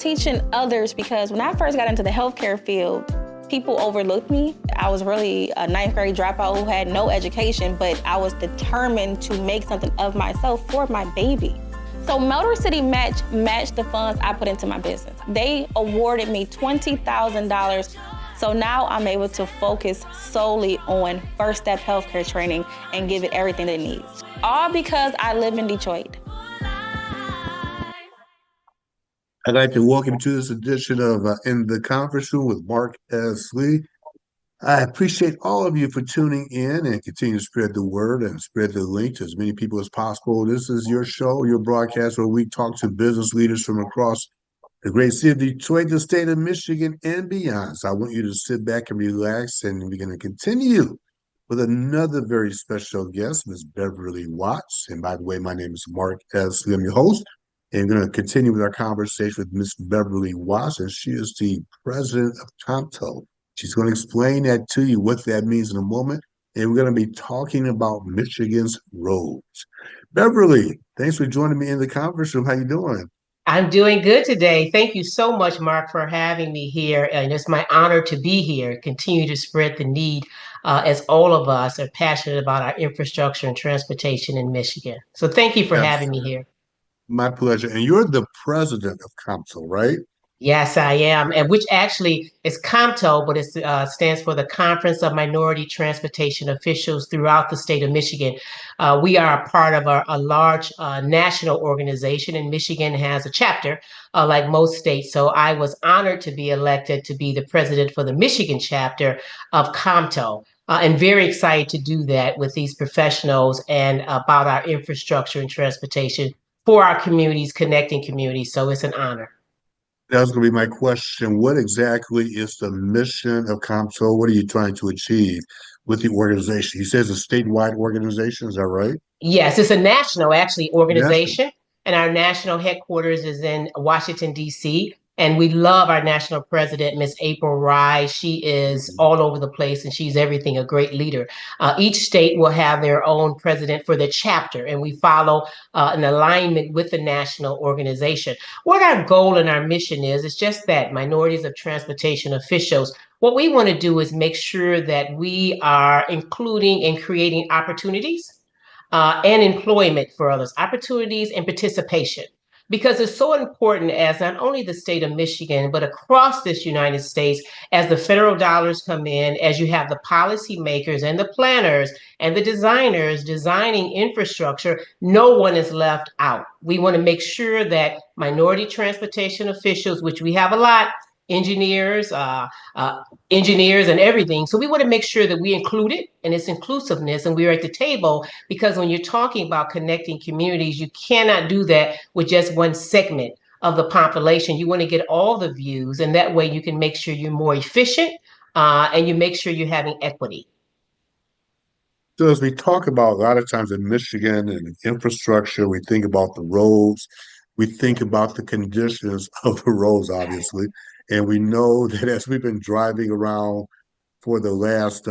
teaching others, because when I first got into the healthcare field, people overlooked me. I was really a ninth grade dropout who had no education, but I was determined to make something of myself for my baby. So Motor City matched the funds I put into my business. They awarded me $20,000. So now I'm able to focus solely on first step healthcare training and give it everything it needs. All because I live in Detroit. I'd like to welcome you to this edition of In the Conference Room with Mark S. Lee. I appreciate all of you for tuning in and continue to spread the word and spread the link to as many people as possible. This is your show, your broadcast, where we talk to business leaders from across the great city of Detroit, the state of Michigan, and beyond. So I want you to sit back and relax, and we're going to continue with another very special guest, Ms. Beverly Watts. And by the way, my name is Mark S. Lee. I'm your host. And we're going to continue with our conversation with Ms. Beverly Watts, and she is the president of Comto. She's going to explain that to you, what that means in a moment. And we're going to be talking about Michigan's roads. Beverly, thanks for joining me in the conference room. How you doing? I'm doing good today. Thank you so much, Mark, for having me here. And it's my honor to be here, continue to spread the need as all of us are passionate about our infrastructure and transportation in Michigan. So thank you for having me here. My pleasure. And you're the president of Comto, right? Yes, I am, and which actually is COMTO, but it stands for the Conference of Minority Transportation Officials throughout the state of Michigan. We are a part of a large national organization, and Michigan has a chapter, like most states. So I was honored to be elected to be the president for the Michigan chapter of COMTO. And very excited to do that with these professionals and about our infrastructure and transportation for our communities, connecting communities. So it's an honor. That was going to be my question. What exactly is the mission of COMSO? What are you trying to achieve with the organization? He says a statewide organization, is that right? Yes, it's a national actually National. organization, and our national headquarters is in Washington, D.C. And we love our national president, Miss April Rye. She is Mhm. all over the place and she's everything, a great leader. Each state will have their own president for the chapter, and we follow an alignment with the national organization. What our goal and our mission is just that minorities of transportation officials. What we want to do is make sure that we are including and creating opportunities and employment for others, opportunities and participation. Because it's so important as not only the state of Michigan, but across this United States, as the federal dollars come in, as you have the policymakers and the planners and the designers designing infrastructure, no one is left out. We want to make sure that minority transportation officials, which we have a lot, engineers, engineers and everything. So we want to make sure that we include it and its inclusiveness and we're at the table, because when you're talking about connecting communities, you cannot do that with just one segment of the population. You want to get all the views, and that way you can make sure you're more efficient and you make sure you're having equity. So as we talk about a lot of times in Michigan and infrastructure, we think about the roads, we think about the conditions of the roads, obviously. And we know that as we've been driving around for the last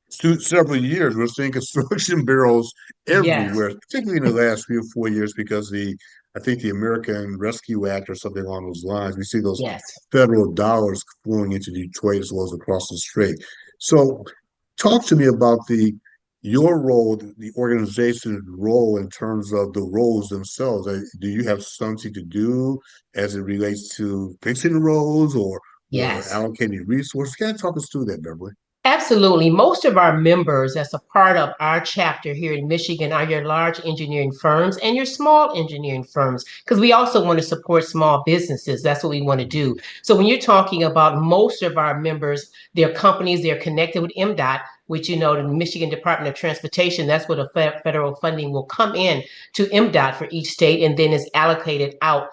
several years, we're seeing construction bureaus Yes, everywhere, particularly in the last 3 or 4 years, because I think the American Rescue Act or something along those lines, we see those yes. federal dollars flowing into Detroit as well as across the strait. So talk to me about your role, the organization's role in terms of the roads themselves. Do you have something to do as it relates to fixing the roads or Yes. allocating resources? Can you talk us through that, Beverly? Absolutely. Most of our members, as a part of our chapter here in Michigan, are your large engineering firms and your small engineering firms, because we also want to support small businesses. That's what we want to do. So when you're talking about most of our members, they're companies, they're connected with MDOT, which, the Michigan Department of Transportation, that's where the federal funding will come in to MDOT for each state and then is allocated out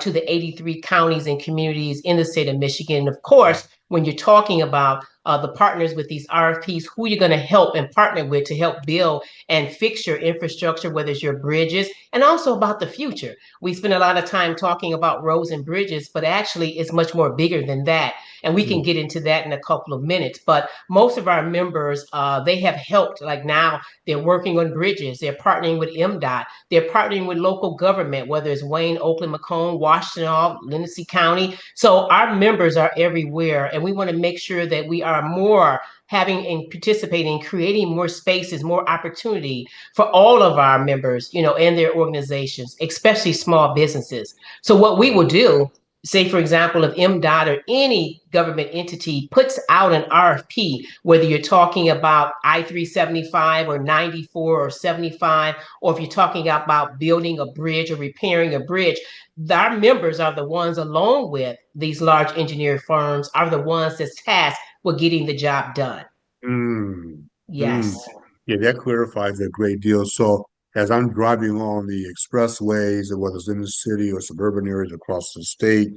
to the 83 counties and communities in the state of Michigan. And of course, when you're talking about the partners with these RFPs, who you're going to help and partner with to help build and fix your infrastructure, whether it's your bridges, and also about the future. We spend a lot of time talking about roads and bridges, but actually it's much more bigger than that. And we can get into that in a couple of minutes. But most of our members, they have helped. Like now, they're working on bridges. They're partnering with MDOT. They're partnering with local government, whether it's Wayne, Oakland, Macomb, Washington, Genesee County. So our members are everywhere, and we want to make sure that we are more having and participating, creating more spaces, more opportunity for all of our members, and their organizations, especially small businesses. So what we will do, say, for example, if MDOT or any government entity puts out an RFP, whether you're talking about I-375 or 94 or 75, or if you're talking about building a bridge or repairing a bridge, our members are the ones, along with these large engineering firms, are the ones that's tasked with getting the job done. Mm, mm. Yes. Yeah, that clarifies a great deal. So as I'm driving on the expressways, and whether it's in the city or suburban areas across the state,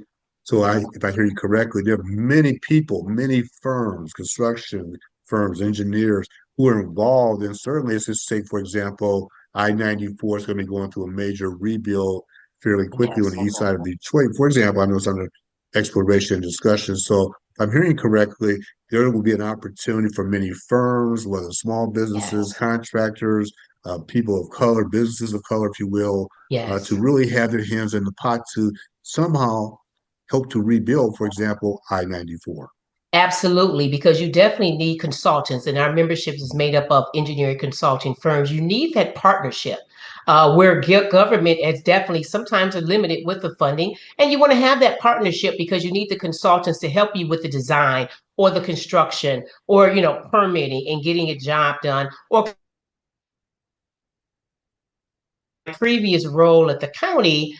so if I hear you correctly, there are many people, many firms, construction firms, engineers who are involved. And certainly, let's just say, for example, I-94 is going to be going through a major rebuild fairly quickly on Yes. the east side of Detroit. For example, I know it's under exploration and discussion. So if I'm hearing correctly, there will be an opportunity for many firms, whether small businesses, Yes. contractors, people of color, businesses of color, if you will, to Yes. really have their hands in the pot to somehow help to rebuild, for example, I-94. Absolutely, because you definitely need consultants, and our membership is made up of engineering consulting firms. You need that partnership. Where government is definitely sometimes are limited with the funding, and you want to have that partnership because you need the consultants to help you with the design or the construction or permitting and getting a job done, or previous role at the county,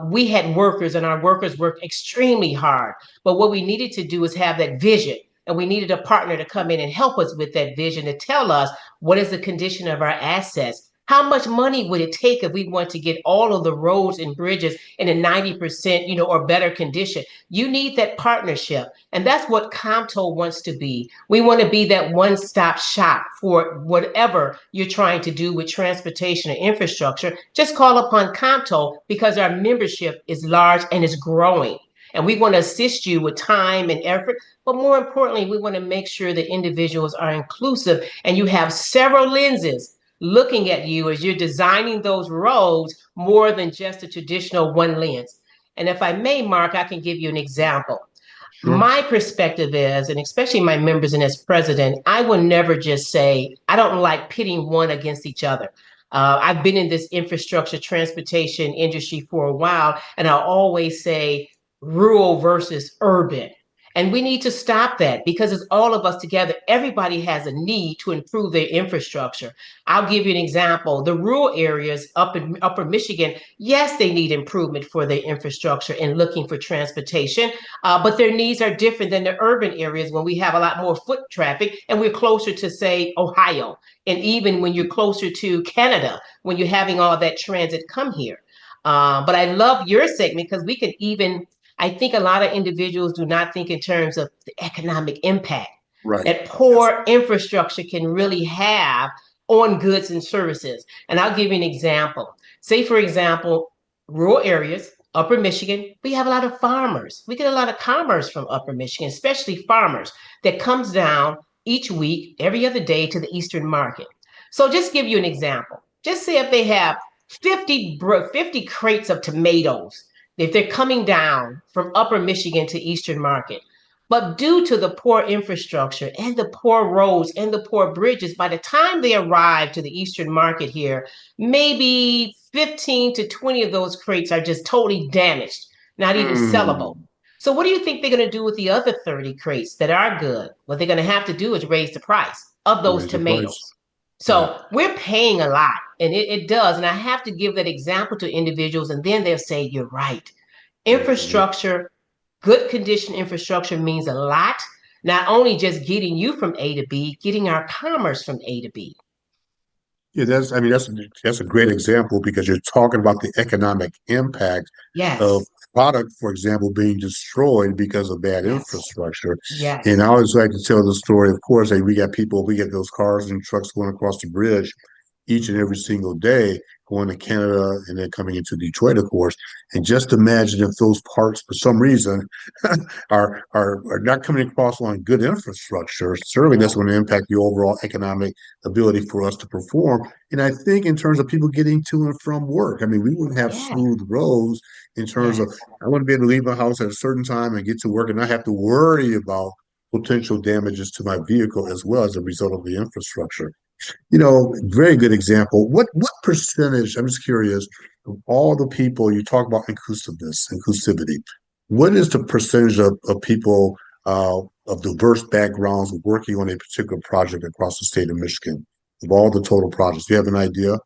we had workers, and our workers worked extremely hard. But what we needed to do is have that vision. And we needed a partner to come in and help us with that vision, to tell us what is the condition of our assets. How much money would it take if we want to get all of the roads and bridges in a 90%, or better condition? You need that partnership. And that's what ComTo wants to be. We want to be that one-stop shop for whatever you're trying to do with transportation and infrastructure. Just call upon ComTo because our membership is large and is growing. And we want to assist you with time and effort. But more importantly, we want to make sure that individuals are inclusive and you have several lenses looking at you as you're designing those roads, more than just a traditional one lens. And if I may, Mark, I can give you an example. Sure. My perspective is, and especially my members and as president, I will never just say, I don't like pitting one against each other. I've been in this infrastructure transportation industry for a while, and I always say rural versus urban. And we need to stop that because it's all of us together. Everybody has a need to improve their infrastructure. I'll give you an example. The rural areas up in upper Michigan, yes, they need improvement for their infrastructure and looking for transportation, but their needs are different than the urban areas when we have a lot more foot traffic and we're closer to, say, Ohio. And even when you're closer to Canada, when you're having all that transit come here. But I love your segment because we can even, I think a lot of individuals do not think in terms of the economic impact Right. that Yes. poor infrastructure can really have on goods and services. And I'll give you an example. Say, for example, rural areas, Upper Michigan, we have a lot of farmers. We get a lot of commerce from Upper Michigan, especially farmers that comes down each week, every other day to the Eastern market. So just give you an example. Just say if they have 50 crates of tomatoes, if they're coming down from Upper Michigan to Eastern market, but due to the poor infrastructure and the poor roads and the poor bridges, by the time they arrive to the Eastern market here, maybe 15 to 20 of those crates are just totally damaged, not even sellable. Mm. So what do you think they're going to do with the other 30 crates that are good? What they're going to have to do is raise the price of those Raise the price. tomatoes. Right. So we're paying a lot, and it does. And I have to give that example to individuals, and then they'll say, you're right. Mhm. Infrastructure, good condition infrastructure means a lot, not only just getting you from A to B, getting our commerce from A to B. Yeah, that's a great example because you're talking about the economic impact of Yes. product, for example, being destroyed because of bad Yes. infrastructure. And I Yes. always like to tell the story, of course, hey, we get those cars and trucks going across the bridge each and every single day, going to Canada and then coming into Detroit, of course. And just imagine if those parts, for some reason, are not coming across on good infrastructure. Certainly, that's Yeah. going to impact the overall economic ability for us to perform. And I think in terms of people getting to and from work, I mean, we wouldn't have Yeah. smooth roads in terms of Yes. I want to be able to leave my house at a certain time and get to work and not have to worry about potential damages to my vehicle as well as a result of the infrastructure. Very good example. What percentage, I'm just curious, of all the people you talk about inclusivity, what is the percentage of people of diverse backgrounds working on a particular project across the state of Michigan, of all the total projects? Do you have an idea?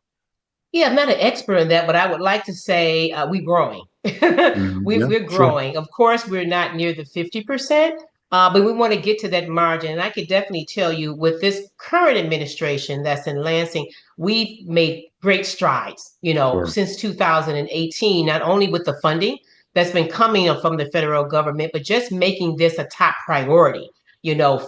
Yeah, I'm not an expert in that, but I would like to say we're growing. Mhm. we, Yeah, we're sure. growing. Of course, we're not near the 50%, but we want to get to that margin. And I could definitely tell you with this current administration that's in Lansing, we've made great strides, Sure. since 2018, not only with the funding that's been coming from the federal government, but just making this a top priority.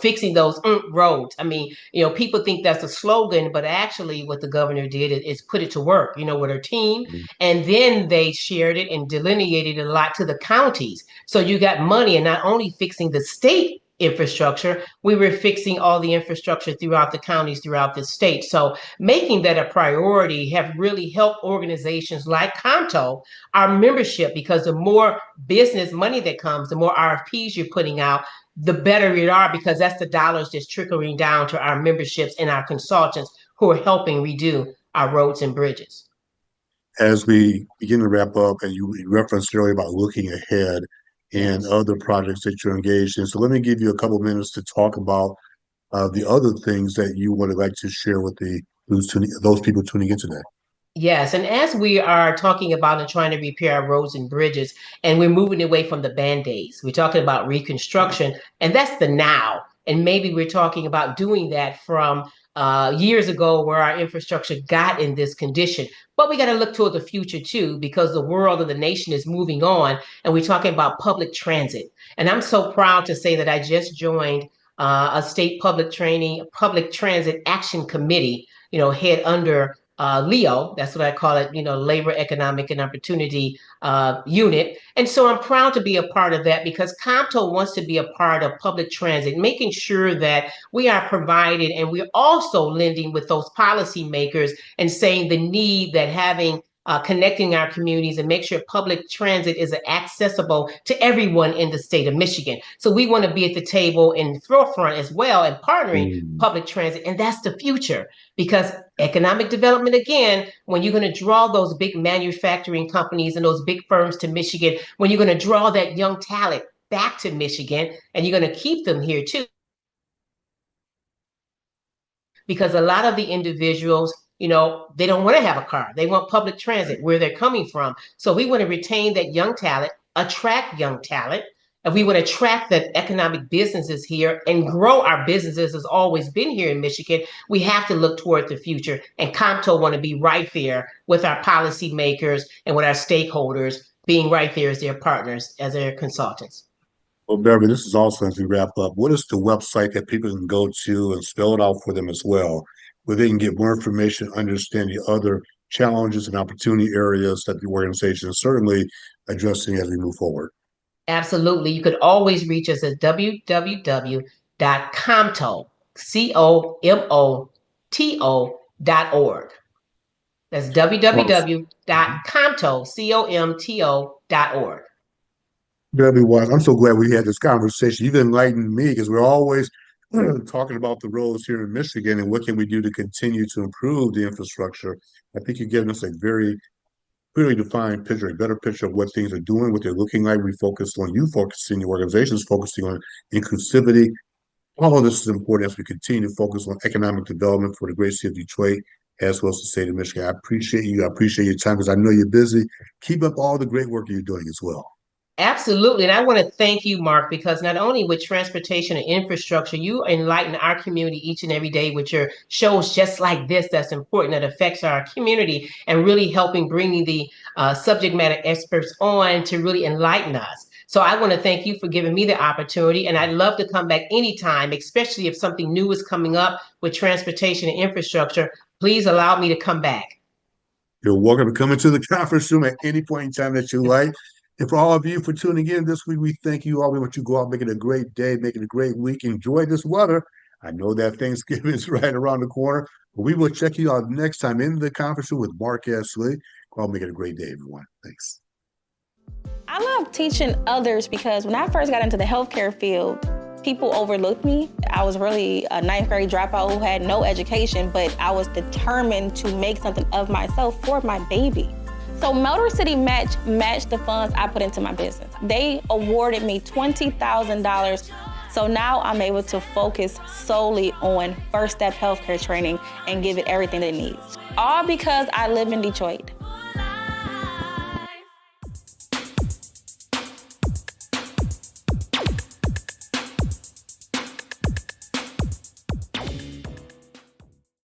Fixing those roads. I mean, people think that's a slogan, but actually, what the governor did is put it to work, with her team. And then they shared it and delineated a lot to the counties. So you got money and not only fixing the state infrastructure, we were fixing all the infrastructure throughout the counties throughout the state. So making that a priority have really helped organizations like Conto, our membership, because the more business money that comes, the more RFPs you're putting out, the better we are because that's the dollars that's trickling down to our memberships and our consultants who are helping redo our roads and bridges. As we begin to wrap up, and you referenced earlier about looking ahead and Yes. other projects that you're engaged in. So let me give you a couple of minutes to talk about the other things that you would like to share with those people tuning in today. Yes, and as we are talking about and trying to repair our roads and bridges, and we're moving away from the band-aids, we're talking about reconstruction, and that's the now. And maybe we're talking about doing that from years ago where our infrastructure got in this condition. But we got to look toward the future too, because the world and the nation is moving on, and we're talking about public transit. And I'm so proud to say that I just joined a state public transit action committee, head under Leo, that's what I call it, Labor, Economic, and Opportunity Unit. And so I'm proud to be a part of that because Compto wants to be a part of public transit, making sure that we are provided and we're also lending with those policymakers and saying the need that having connecting our communities and make sure public transit is accessible to everyone in the state of Michigan. So we want to be at the table in the forefront as well and partnering Mm. public transit. And that's the future because economic development, again, when you're going to draw those big manufacturing companies and those big firms to Michigan, when you're going to draw that young talent back to Michigan and you're going to keep them here too, because a lot of the individuals, they don't want to have a car. They want public transit where they're coming from. So we want to retain that young talent, attract young talent. If we want to attract the economic businesses here and grow our businesses has always been here in Michigan, we have to look toward the future. And Comto want to be right there with our policymakers and with our stakeholders, being right there as their partners, as their consultants. Well, Beverly, this is also as we wrap up. What is the website that people can go to and spell it out for them as well, where they can get more information, understand the other challenges and opportunity areas that the organization is certainly addressing as we move forward? Absolutely. You could always reach us at www.comto, COMOTO.org. That's Awesome. www.comto.org. Beverly Wise, I'm so glad we had this conversation. You've enlightened me because we're always talking about the roads here in Michigan and what can we do to continue to improve the infrastructure. I think you're giving us a very clearly defined picture, a better picture of what things are doing, what they're looking like. We focused on you focusing, the organizations focusing on inclusivity. All of this is important as we continue to focus on economic development for the great city of Detroit, as well as the state of Michigan. I appreciate you. I appreciate your time because I know you're busy. Keep up all the great work you're doing as well. Absolutely. And I want to thank you, Mark, because not only with transportation and infrastructure, you enlighten our community each and every day with your shows just like this that's important, that affects our community, and really helping bringing the subject matter experts on to really enlighten us. So I want to thank you for giving me the opportunity. And I'd love to come back anytime, especially if something new is coming up with transportation and infrastructure. Please allow me to come back. You're welcome to come into the conference room at any point in time that you like. And for all of you for tuning in this week, we thank you all. We want you to go out, make it a great day, make it a great week. Enjoy this weather. I know that Thanksgiving is right around the corner, but we will check you out next time in the conference room with Mark S. Lee. Go out, make it a great day, everyone. Thanks. I love teaching others because when I first got into the healthcare field, people overlooked me. I was really a ninth grade dropout who had no education, but I was determined to make something of myself for my baby. So Motor City matched the funds I put into my business. They awarded me $20,000. So now I'm able to focus solely on first step healthcare training and give it everything it needs. All because I live in Detroit.